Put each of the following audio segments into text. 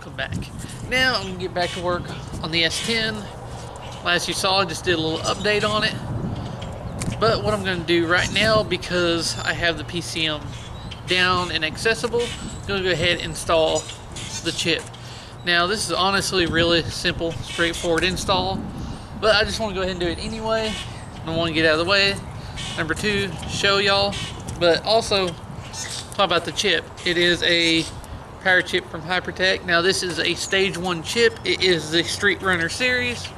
welcome back. Now I'm gonna get back to work on the S10. Last you saw, I just did a little update on it. But what I'm gonna do right now, because I have the PCM down and accessible, I'm gonna go ahead and install the chip. Now this is honestly really simple, straightforward install, but I just want to go ahead and do it anyway. I want to get out of the way. Number two, show y'all, but also talk about the chip. It is a power chip from Hypertech. Now this is a stage 1 chip. It is the Street Runner series.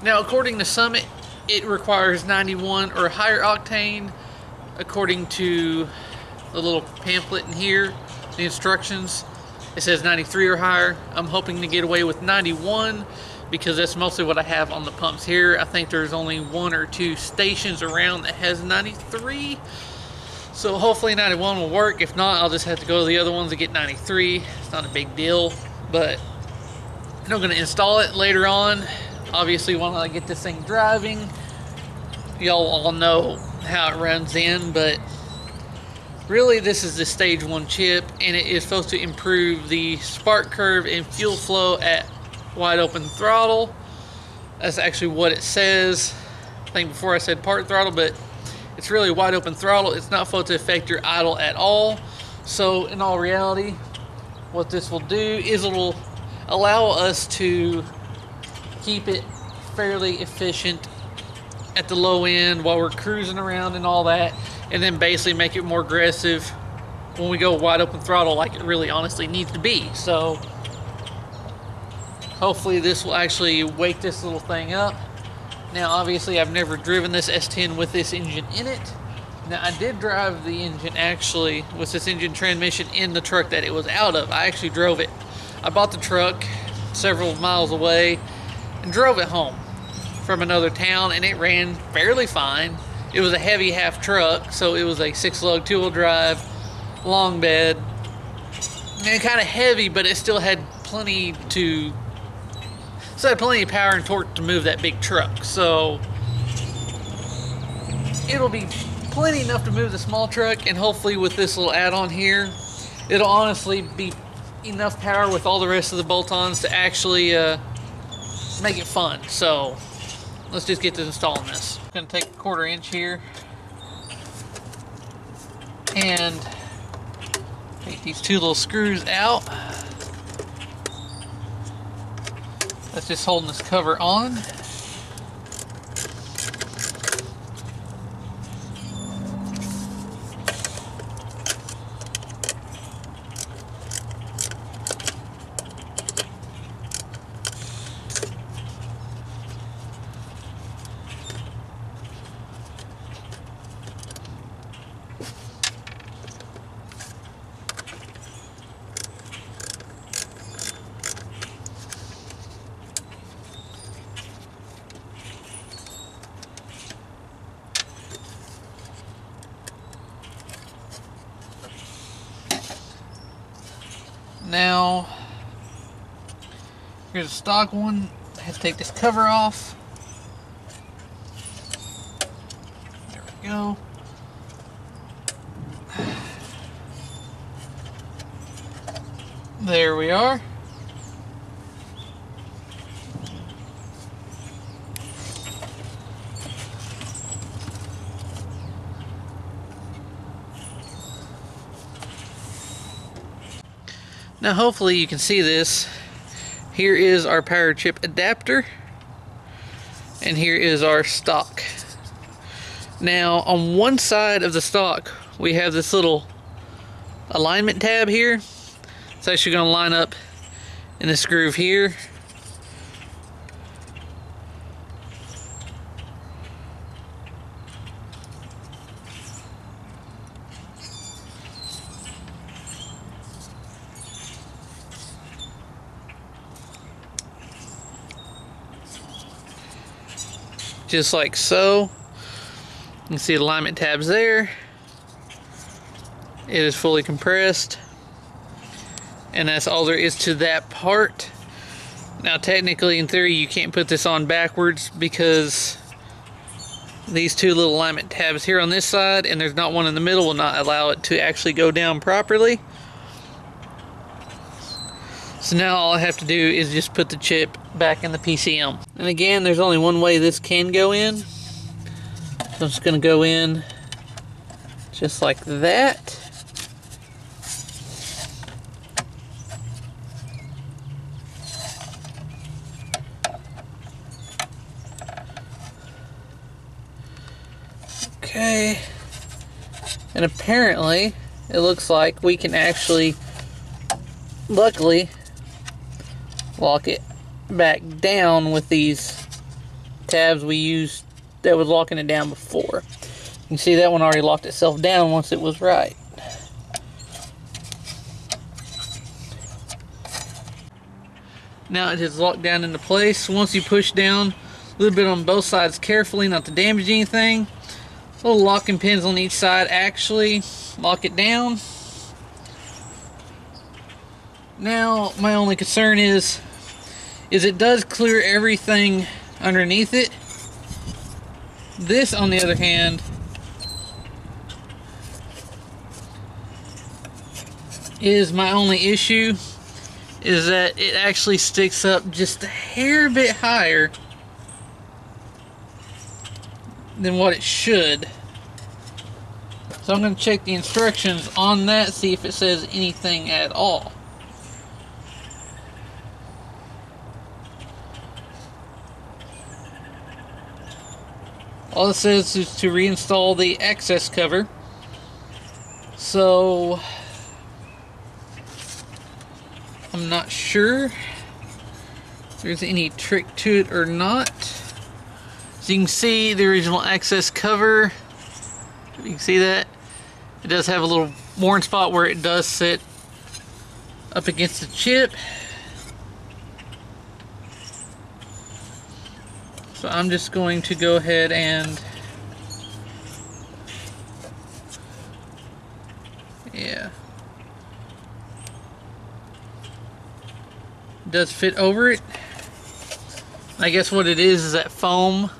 Now according to Summit, it requires 91 or higher octane. According to the little pamphlet in here, the instructions, it says 93 or higher. I'm hoping to get away with 91 because that's mostly what I have on the pumps here. I think there's only 1 or 2 stations around that has 93. So hopefully 91 will work. If not, I'll just have to go to the other ones to get 93. It's not a big deal, but I'm going to install it later on. Obviously, when I get this thing driving, y'all all know how it runs in, but really this is the stage 1 chip, and it is supposed to improve the spark curve and fuel flow at wide open throttle. That's actually what it says. I think before I said part throttle, but it's really wide open throttle. It's not supposed to affect your idle at all. So in all reality, what this will do is it'll allow us to keep it fairly efficient at the low end while we're cruising around and all that, and then basically make it more aggressive when we go wide open throttle like it really honestly needs to be. So hopefully this will actually wake this little thing up. Now obviously I've never driven this S10 with this engine in it. Now I did drive the engine actually with this engine transmission in the truck that it was out of. I actually drove it. I bought the truck several miles away and drove it home from another town, and it ran fairly fine. It was a heavy half truck, so it was a 6-lug 2-wheel drive, long bed, and kind of heavy, but it still had plenty of power and torque to move that big truck. So it'll be plenty enough to move the small truck, and hopefully with this little add-on here, it'll honestly be enough power with all the rest of the bolt-ons to actually make it fun. So let's just get to installing this. I'm going to take a 1/4 inch here and take these 2 little screws out. That's just holding this cover on. Now, here's a stock one. I have to take this cover off. There we go. There we are. Now hopefully you can see this. Here is our power chip adapter, and here is our stock. Now on one side of the stock we have this little alignment tab here. It's actually going to line up in this groove here. Just like so. You can see the alignment tabs there. It is fully compressed, and that's all there is to that part. Now technically, in theory, you can't put this on backwards because these 2 little alignment tabs here on this side, and there's not one in the middle, will not allow it to actually go down properly. So now all I have to do is just put the chip back in the PCM. And again, there's only one way this can go in. So I'm just going to go in just like that. Okay. And apparently, it looks like we can actually, luckily, lock it back down with these tabs we used that was locking it down before. You can see that one already locked itself down once it was right. Now it is locked down into place. Once you push down a little bit on both sides carefully, not to damage anything, little locking pins on each side actually lock it down. Now my only concern is it does clear everything underneath it. This, on the other hand, is my only issue, is that it actually sticks up just a hair bit higher than what it should. So I'm going to check the instructions on that, see if it says anything at all. All it says is to reinstall the access cover. So I'm not sure if there's any trick to it or not. So you can see the original access cover. You can see that it does have a little worn spot where it does sit up against the chip. So I'm just going to go ahead and, yeah, it does fit over it. I guess what it is that foam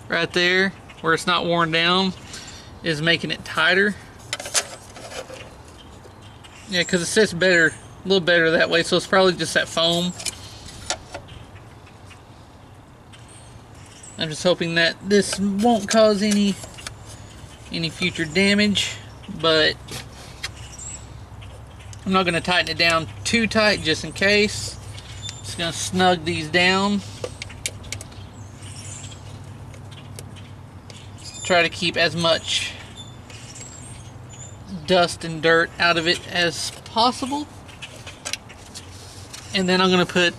right there where it's not worn down is making it tighter. Yeah, because it sits better, a little better that way, so it's probably just that foam. I'm just hoping that this won't cause any future damage, but I'm not going to tighten it down too tight just in case. Just going to snug these down. Try to keep as much dust and dirt out of it as possible. And then I'm going to put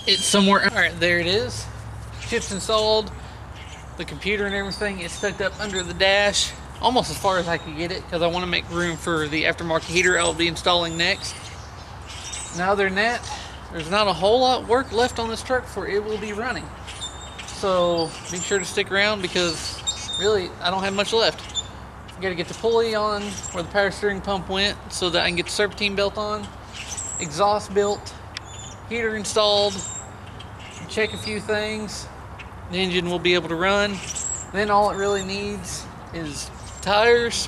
it somewhere. Alright, there it is. Chips installed, the computer and everything is stuck up under the dash almost as far as I can get it, because I want to make room for the aftermarket heater I'll be installing next. Now, other than that, there's not a whole lot of work left on this truck for it will be running. So be sure to stick around, because really I don't have much left. I got to get the pulley on where the power steering pump went so that I can get the serpentine belt on, exhaust built, heater installed, check a few things. The engine will be able to run. Then all it really needs is tires,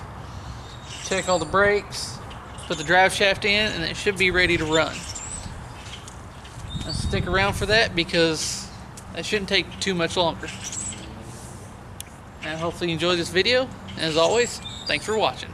check all the brakes, put the drive shaft in, and it should be ready to run. Now stick around for that, because that shouldn't take too much longer. And hopefully you enjoyed this video. As always, thanks for watching.